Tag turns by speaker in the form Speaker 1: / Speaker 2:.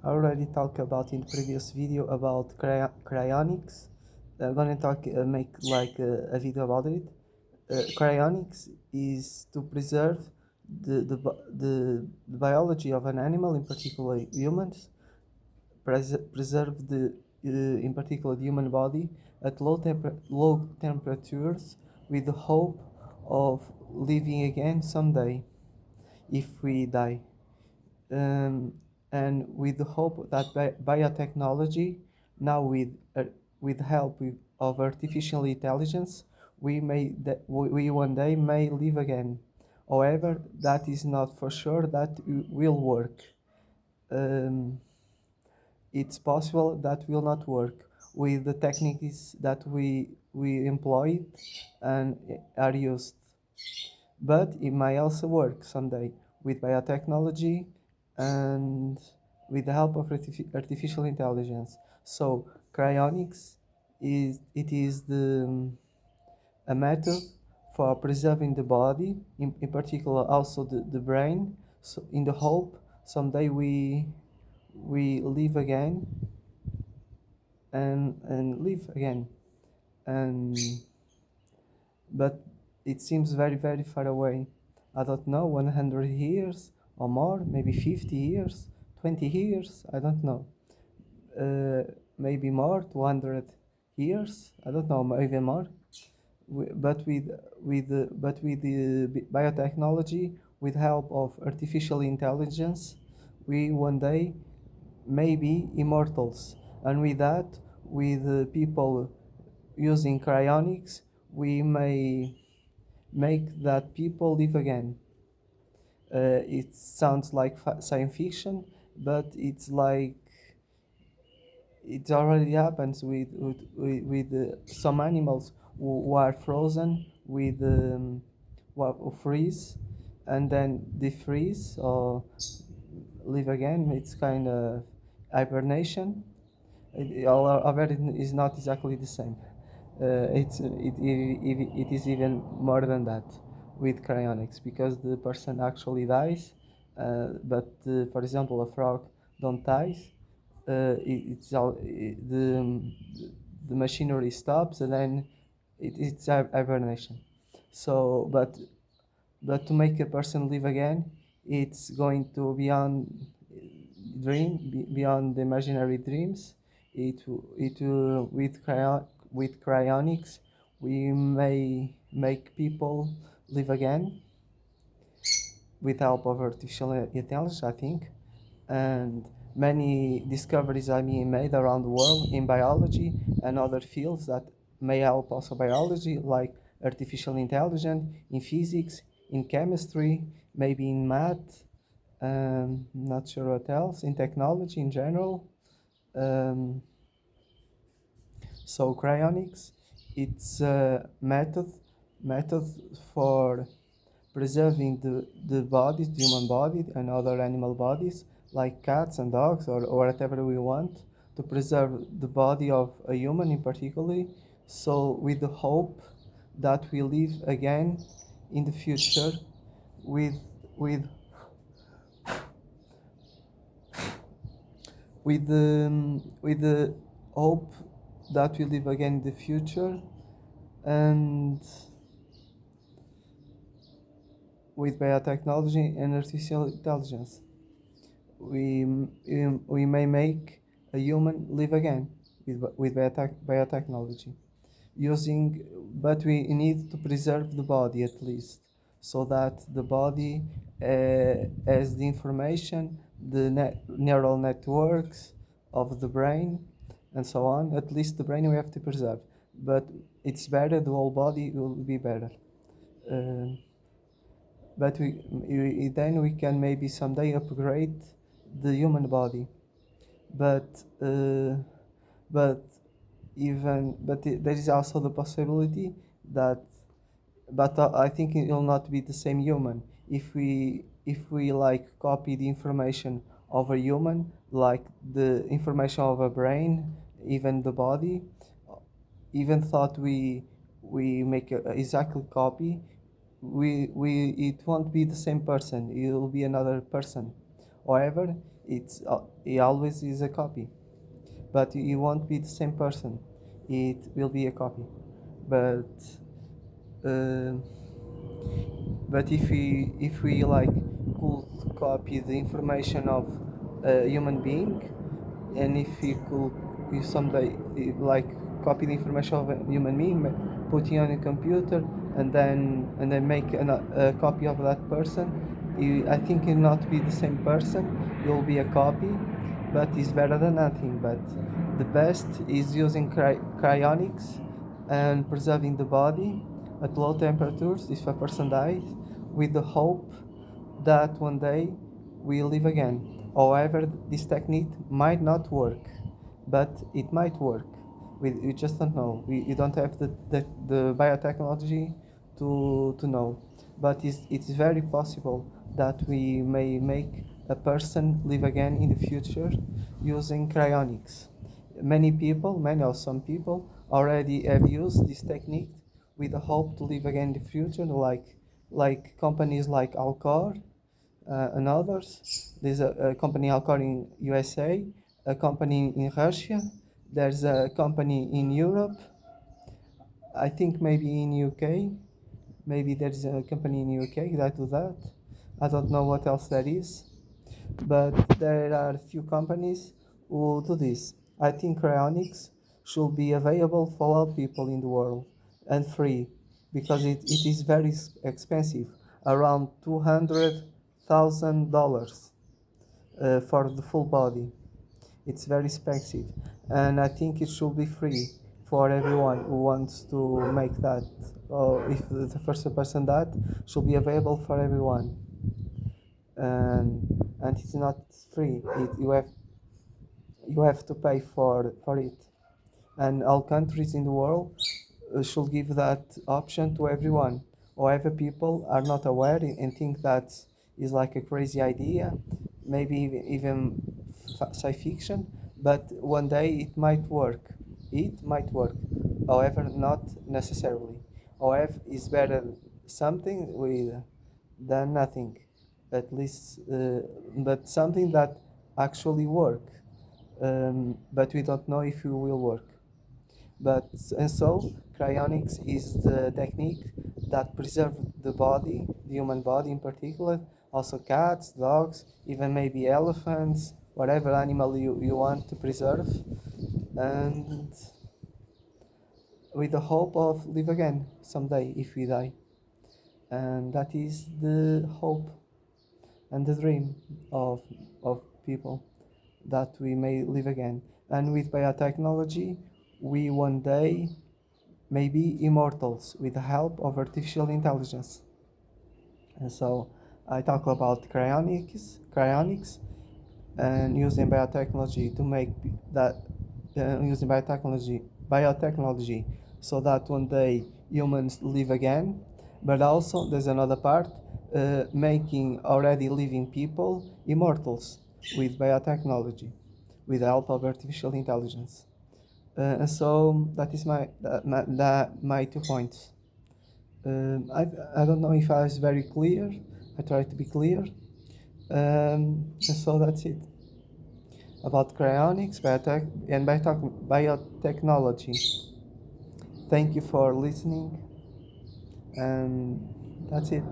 Speaker 1: I already talked about in the previous video about cryonics. I'm gonna make like a video about it. Cryonics is to preserve the biology of an animal, in particular humans, preserve in particular the human body at low temperatures with the hope of living again someday if we die. um, and with the hope that biotechnology, now with help of artificial intelligence, we one day may live again. However, that is not for sure that will work. Um, it's possible that will not work with the techniques that we employed and are used, but it might also work someday with biotechnology and with the help of artificial intelligence. So cryonics is a method for preserving the body, in particular also the brain, so in the hope someday we live again and live again. And but it seems very far away. I don't know, 100 years or more, maybe 50 years, 20 years, I don't know. Maybe more, 200 years, I don't know, maybe more. But with the biotechnology, with help of artificial intelligence, we one day may be immortals. And with that, with people using cryonics, we may make that people live again. It sounds like science fiction, but it's like it already happens with some animals who are frozen with who freeze and then defreeze or live again. It's kind of hibernation. However, it is not exactly the same. It is even more than that with cryonics because the person actually dies, but for example, a frog don't die. It's all the machinery stops and then it's hibernation. So, but to make a person live again, it's going to beyond beyond the imaginary dreams. With cryonics, we may make people live again with help of artificial intelligence, I think, and many discoveries are being made around the world in biology and other fields that may help also biology, like artificial intelligence, in physics, in chemistry, maybe in math, not sure what else, in technology in general. Um, so cryonics, it's a method for preserving the bodies, the human body and other animal bodies, like cats and dogs or whatever we want, to preserve the body of a human in particular, so with the hope that we live again in the future with with with the hope that we live again in the future and with biotechnology and artificial intelligence. We may make a human live again with biotechnology using, but we need to preserve the body at least, so that the body has the information, the neural networks of the brain and so on. At least the brain we have to preserve, but it's better, the whole body will be better. uh, but then we can maybe someday upgrade the human body. But but there is also the possibility that, but I think it will not be the same human if we like copy the information of a human, like the information of a brain, even the body, even thought we make a exactly copy, we it won't be the same person, it will be another person. However, it always is a copy, but it won't be the same person. It will be a copy, but uh, if we like could copy the information of a human being, and if someday like copy the information of a human being, put it on a computer, and then make a copy of that person, I think it will not be the same person. It will be a copy, but it's better than nothing. But the best is using cryonics and preserving the body at low temperatures if a person dies, with the hope that one day we live again. However, this technique might not work, but it might work. We just don't know. We don't have the biotechnology to know. But it's very possible that we may make a person live again in the future using cryonics. Many or some people already have used this technique with the hope to live again in the future, like companies like Alcor and others. There's a company Alcor in USA, a company in Russia. There's a company in Europe. I think maybe in UK. Maybe there's a company in UK that do that. I don't know what else there is, but there are few companies who do this. I think cryonics should be available for all people in the world and free, because it is very expensive, around $200,000 for the full body. It's very expensive, and I think it should be free for everyone who wants to make that. Or if the first person that should be available for everyone, and it's not free. You have to pay for it, and all countries in the world should give that option to everyone. However, people are not aware and think that is like a crazy idea, maybe even science fiction. But one day it might work. It might work. However, not necessarily. However, it's better something with than nothing. At least, but something that actually work. But we don't know if it will work. But and so cryonics is the technique that preserves the body, the human body in particular, also cats, dogs, even maybe elephants, whatever animal you want to preserve, and with the hope of live again someday if we die. And that is the hope and the dream of people, that we may live again. And with biotechnology, we one day may be immortals with the help of artificial intelligence. And so I talk about cryonics, and using biotechnology to make that, using biotechnology, so that one day humans live again. But also there's another part, making already living people immortals with biotechnology, with the help of artificial intelligence. And so that is my 2 points. I don't know if I was very clear. I tried to be clear. And so that's it about cryonics, biotechnology. Thank you for listening, and that's it.